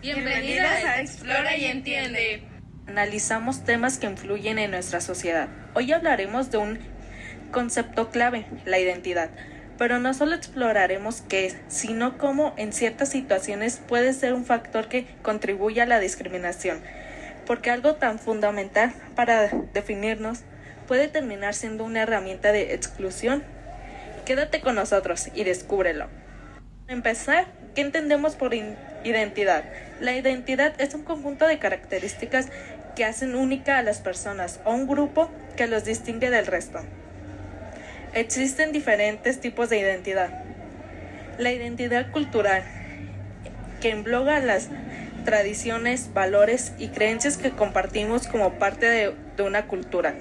Bienvenidos a Explora y Entiende. Analizamos temas que influyen en nuestra sociedad. Hoy hablaremos de un concepto clave, la identidad. Pero no solo exploraremos qué es, sino cómo en ciertas situaciones puede ser un factor que contribuye a la discriminación. Porque algo tan fundamental para definirnos puede terminar siendo una herramienta de exclusión. Quédate con nosotros y descúbrelo. Para empezar, ¿qué entendemos por identidad? La identidad es un conjunto de características que hacen única a las personas o un grupo que los distingue del resto. Existen diferentes tipos de identidad. La identidad cultural, que engloba las tradiciones, valores y creencias que compartimos como parte de una cultura.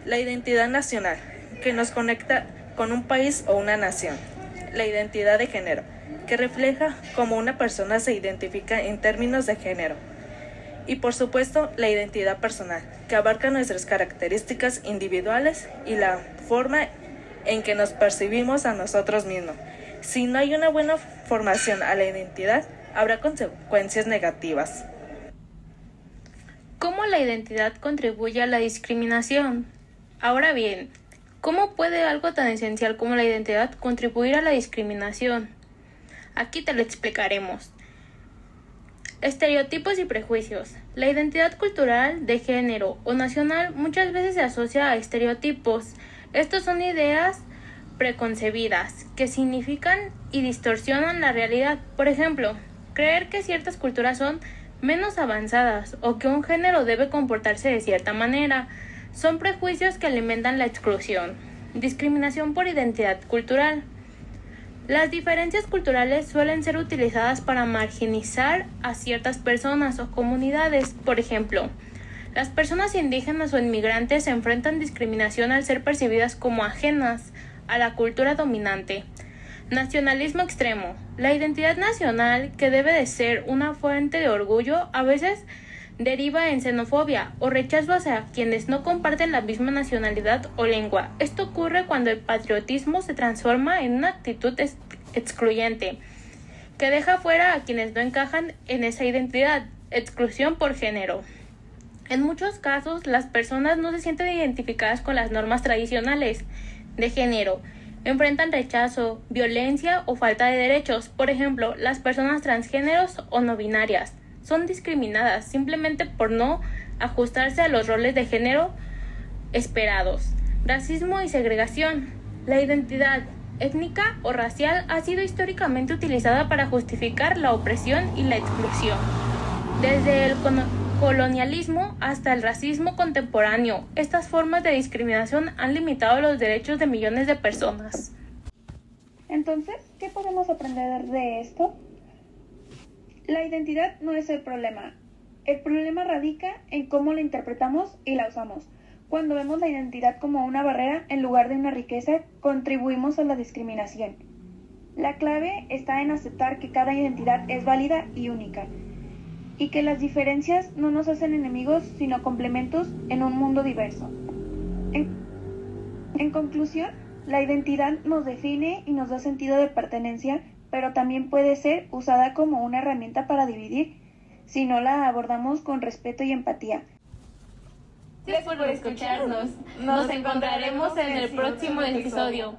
La identidad nacional, que nos conecta con un país o una nación. La identidad de género, que refleja cómo una persona se identifica en términos de género. Y por supuesto, la identidad personal, que abarca nuestras características individuales y la forma en que nos percibimos a nosotros mismos. Si no hay una buena formación a la identidad, habrá consecuencias negativas. ¿Cómo la identidad contribuye a la discriminación? Ahora bien, ¿cómo puede algo tan esencial como la identidad contribuir a la discriminación? Aquí te lo explicaremos. Estereotipos y prejuicios. La identidad cultural, de género o nacional muchas veces se asocia a estereotipos. Estos son ideas preconcebidas que significan y distorsionan la realidad. Por ejemplo, creer que ciertas culturas son menos avanzadas o que un género debe comportarse de cierta manera son prejuicios que alimentan la exclusión. Discriminación por identidad cultural. Las diferencias culturales suelen ser utilizadas para marginalizar a ciertas personas o comunidades. Por ejemplo, las personas indígenas o inmigrantes se enfrentan discriminación al ser percibidas como ajenas a la cultura dominante. Nacionalismo extremo. La identidad nacional, que debe de ser una fuente de orgullo, a veces deriva en xenofobia o rechazo hacia quienes no comparten la misma nacionalidad o lengua. Esto ocurre cuando el patriotismo se transforma en una actitud excluyente, que deja fuera a quienes no encajan en esa identidad. Exclusión por género. En muchos casos, las personas no se sienten identificadas con las normas tradicionales de género. Enfrentan rechazo, violencia o falta de derechos. Por ejemplo, las personas transgéneros o no binarias son discriminadas simplemente por no ajustarse a los roles de género esperados. Racismo y segregación. La identidad étnica o racial ha sido históricamente utilizada para justificar la opresión y la exclusión. Desde el colonialismo hasta el racismo contemporáneo, estas formas de discriminación han limitado los derechos de millones de personas. Entonces, ¿qué podemos aprender de esto? La identidad no es el problema. El problema radica en cómo la interpretamos y la usamos. Cuando vemos la identidad como una barrera en lugar de una riqueza, contribuimos a la discriminación. La clave está en aceptar que cada identidad es válida y única, y que las diferencias no nos hacen enemigos, sino complementos en un mundo diverso. En conclusión, la identidad nos define y nos da sentido de pertenencia, pero también puede ser usada como una herramienta para dividir si no la abordamos con respeto y empatía. Gracias por escucharnos. Nos encontraremos en el próximo episodio.